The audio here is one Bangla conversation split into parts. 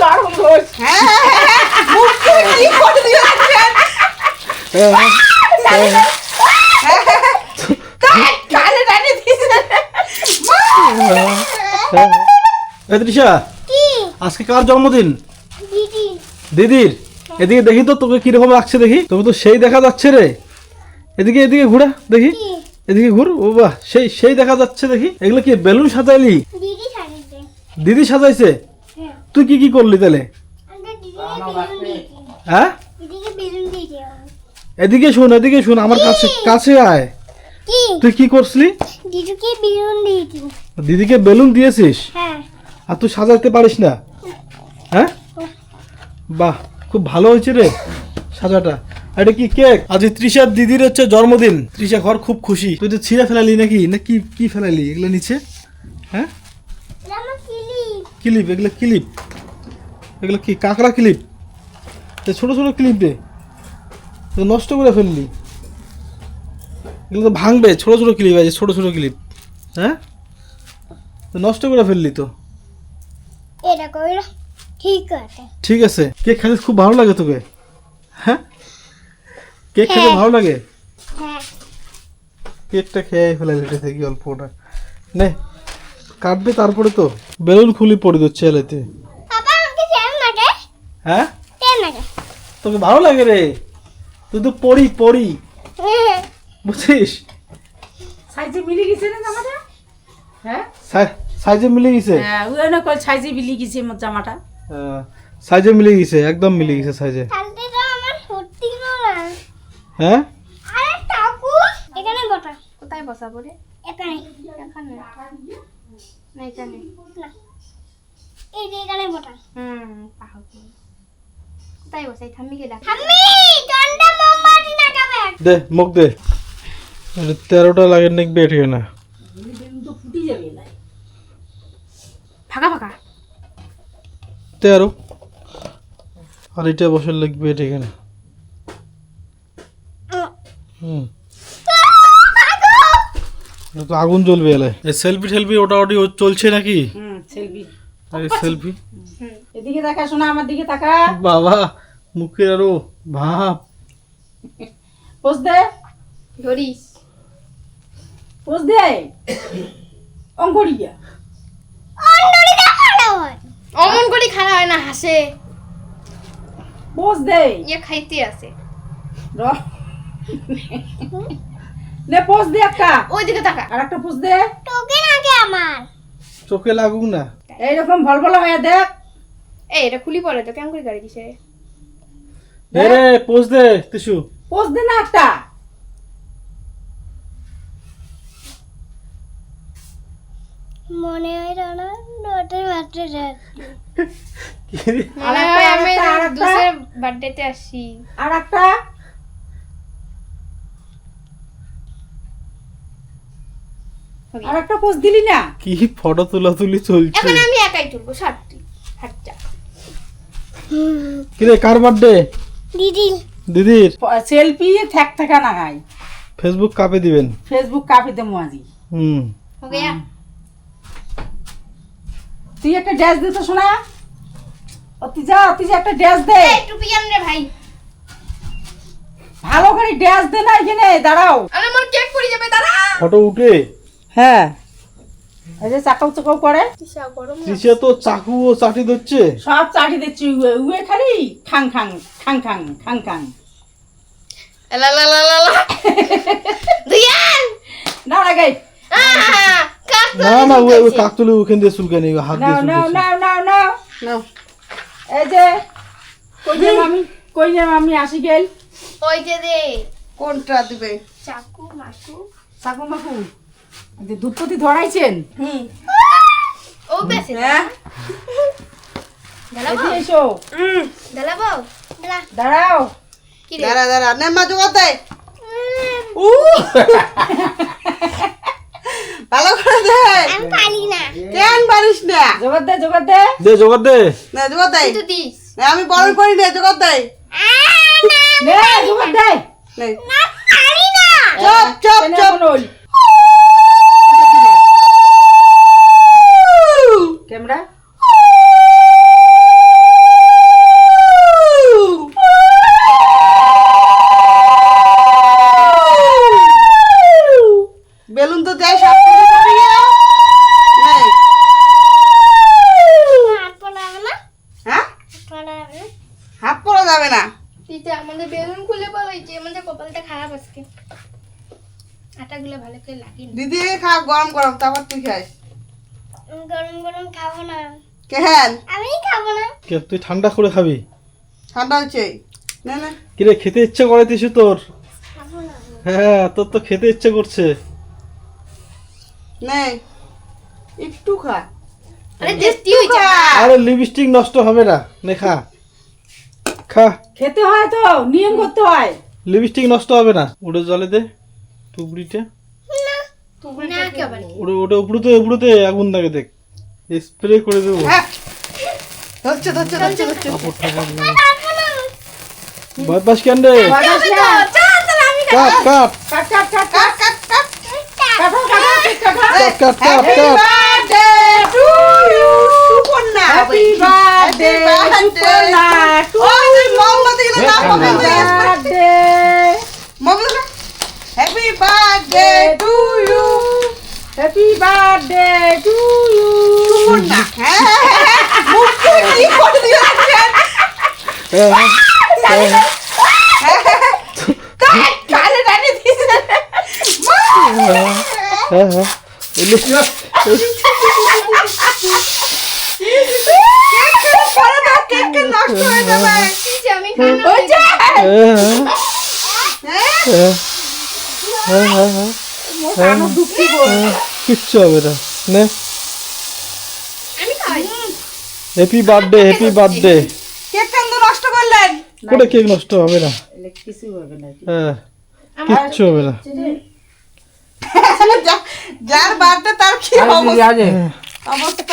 গরম দোষ। মুখে কি করে দিয়েছেন? কানে টানে দিয়েছেন। তৃষা, আজকে কার জন্মদিন? দিদির। এদিকে দেখি তো তোকে কিরকম লাগছে দেখি। তোকে তো সেই দেখা যাচ্ছে রে। এদিকে এদিকে ঘুরা দেখি, এদিকে ঘুর। ও বাহ, সেই সেই দেখা যাচ্ছে দেখি। এগুলো কি বেলুন সাজাইলি? দিদি সাজাইছে। তুই কি কি করলি তাহলে? হ্যাঁ, এদিকে শোন, এদিকে শোন, আমার কাছে কাছে আয়। তুই কি করছিলি? দিদিকে বেলুন দিয়েছিস? আর তুই সাজাতে পারিস না? হ্যাঁ, বাহ, খুব ভালো হয়েছে রে সাজাটা। এটা কি কেক? আজ তৃষার দিদির হচ্ছে জন্মদিন। তৃষা ঘর খুব খুশি। তুই তো ছিঁড়ে ফেলালি নাকি? না কি কি ফেলালি এগুলো নিচে? হ্যাঁ, ক্লিপ। এগুলো ক্লিপ, এগুলো কি কাঁকড়া ক্লিপ? ছোট ছোট ক্লিপ রে, তো নষ্ট করে ফেললি। এগুলো তো ভাঙবে। ছোট ছোট ক্লিপ আছে, ছোট ছোট ক্লিপ। হ্যাঁ, তো নষ্ট করে ফেললি তো। ঠিক আছে। কেক খেতে খুব ভালো লাগে তোকে? হ্যাঁ, কেক খেতে ভালো লাগে? কেকটা খেয়ে ফেলালি থেকে অল্পটা নে, কাটবে তারপরে তো। বেলুন খুলি পড়ে দিচ্ছে এলাতে। হ্যাঁ, তোকে ভালো লাগে রে? তুই তো পড়ি পড়ি, বুঝছিস? সাইজে মিলে গেছে না জামাটা? হ্যাঁ, সাইজে মিলে গেছে। হ্যাঁ, ওই না কল সাইজে মিলে গেছে মোর জামাটা। সাইজে মিলে গেছে, একদম মিলে গেছে সাইজে। হ্যাঁ, কোথায় বসাবো রে? এখানে না এখানে না, এই যে এখানে বটা। কোথায় বসাই? ঠাম্মিকে ডাক। ঠাম্মি, ঠান্ডা মোমবাতি লাগাবে। দে মুখ দে। 13টা লাগে নাকি বেট হয় না? তো ফুটি যাবে না। ফাঁকা ফাঁকা 13। আর এটা বসার লাগবে বেট এখানে। তো আগুন জ্বলবে এলে। সেলফি টেলফি ওটা ওটি চলছে নাকি? সেলফি। সেলফি। এদিকে তাকা, শোনা আমার দিকে তাকা। বাবা, মুখের আরো ভাব। পোজ দে, ধরিস। পোজ দে। অঙ্কড়িয়া। অমন করে খাওয়া হয় না, হাসে। পোজ দে। ইয়ে খাইতে আছে। র। নে পোজ দে একটা। ওইদিকে তাকা। আর একটা পোজ দে। তোকে নাকি আমার? চোখে লাগুক না। এইরকম ভলভলা হয়ে দেখ। এই এটা খুলি পড়ে তো কেমন করে গাড়ি দিছে? দে রে, পোজ দে তিশু। পোজ দে না একটা। মনে হয় না নটের বাচ্চা কি রে? মনে হয় আমি দুসের বার্থডেতে আসি। আর একটা। আর একটা পোজ দিলি না। কি ফটো তোলাতুলি চলছে? এখন আমি একাই তুলবো। সত্যি হাতটা। কি রে, কার বার্থডে? দিদি। দিদির। সেলফি থাক থাকা না গাই। ফেসবুক কাপে দিবেন। ফেসবুক কাপে দে মুয়াজি। हो गया? তুই একটা ড্রেস দে তো শোনা। তুই যা একটা ড্রেস দে। এই টুপি আন রে ভাই। ভালো করে ড্রেস দে না, এখানে দাঁড়াও। আরে মোর কেক পড়ে যাবে, দাঁড়া। ফটো উঠে। হ্যাঁ, এই যে চাকাও চাকাও করে। কিসা গরম না? তৃষা তো চাকু ও চাটি ধরছে। সব চাটি দিচ্ছি। উয়ে খালি খাং খাং খাং খাং খাং খাং। লা লা লা লা লা। দিয়ান না না গাই। কাট না না, ওই কাকতুলি ওখান দিয়ে চুলকানি, হাত দিয়ে নাও নাও চুলকানি। নাও নাও নাও নাও। এই যে কই যাম আমি আসি গেল। ওই যে দে কোনটা দিবে? চাকু মাকু। সাকু মাকু যে দুধপতি ধরাইছেন। ও বেশি হ্যাঁ, দাঁড়াবো এদিকে এসো। দাঁড়াবো দাঁড়া দাঁড়াও। কি রে দাঁড়া দাঁড়া, নে মা জোগাড় দে। ভালো করে দে। আমি পারি না কেন পারিস না? জোগাড় দে জোগাড় দে। দে জোগাড় দে। না জোগাড় দে। তুই দিস না, আমি বড় করি না, জোগাড় দে। নে জোগাড় দে। নে। না পারি না চপ চপ কেনে চপ। বনল। ক্যামেরা। পিঠাগুলো ভালো করে লাগিয়ে দিদি খা গরম গরম তারপর তুই খাস গরম গরম খাবো না কেন আমি খাবো না কে তুই ঠান্ডা করে খাবি? ঠান্ডা হচ্ছে না না কিরে খেতে ইচ্ছে করে তিসু তোর? খাবো না হ্যাঁ তোর তো খেতে ইচ্ছে করছে। নে একটু খা আরে টেস্টি হয়েছে আরে লিপস্টিক নষ্ট হবে না, নে খা খা। খেতে হয় তো, নিয়ম করতে হয়। লিপস্টিক নষ্ট হবে না। উড়ে জলে দে টুকরিটা, না একেবারে উড়ে ওটা উপড়ুতে আগুন লাগে দেখ, স্প্রে করে দেবো। হ্যাঁ ধরছে ধরছে ধরছে ধরছে বাতাস কেন রে? বাতাস না। কাট কাট কাট কাট কাট কাট কাট কাট কাটো কাটো ঠিক কাটো। কাট কাট কাট হ্যাপি কাট। Birthday to you Suparna happy birthday Suparna to ওই যে মোমবাতি গুলো না পাবে বার্থডে মোমবাতি happy birthday to you happy birthday to you Suparna হ্যাঁ মুখে কি করে দিয়েছেন হ্যাঁ, হ্যাঁ, কানে টানে দিয়েছেন হ্যাঁ, হ্যাঁ। কেক নষ্ট হয়ে যাবে আমি খাবো ওই যে হ্যাঁ, হ্যাঁ, হ্যাঁ, হ্যাঁ, মোটানো দুঃখী বল। কিচ্ছু হবে না। নে আমি খাই happy birthday, happy birthday. Cake কেন নষ্ট করলেন করে কেক নষ্ট হবে না। এলে কিছু হবে না। হ্যাঁ, কিচ্ছু হবে না। যার বার্থডে তার কি অবস্থা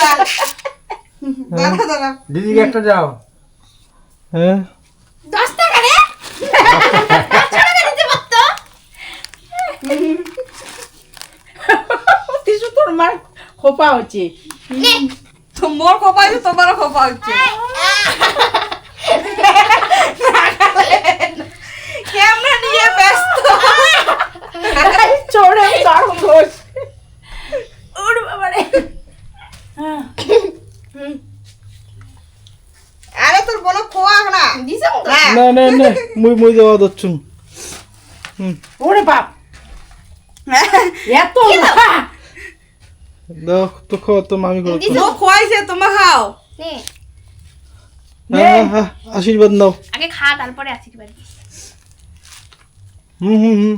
দাঁড়া দাঁড়া দিদিকে একটা দাও। হ্যাঁ 10 টাকা রে 10 টাকা দিতে পারতো কিছু তোর মার খোপা হচ্ছে। নে তো মোর খোপা হচ্ছে তোমারও খোপা হচ্ছে ক্যামেরা নিয়ে ব্যস্ত চড়ে দারুণ রোজ। ওর বাবারে। আরে তোর বলো খোয়া না দিছো তো হ্যাঁ না না না মুই দেওয়া দচ্ছুন। ওরে বাপ এত না। দাও তো খাও, তো মামি করো। ও খোয়াইছে তোমার খাও নে হ্যাঁ হ্যাঁ, আশীর্বাদ নাও। আগে খা তারপরে আশীর্বাদ দিস হুম হুম হুম।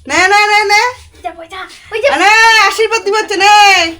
নে নে নে নে যা পয়সা ওই যে আরে আশীর্বাদ দিবচ্ছে নে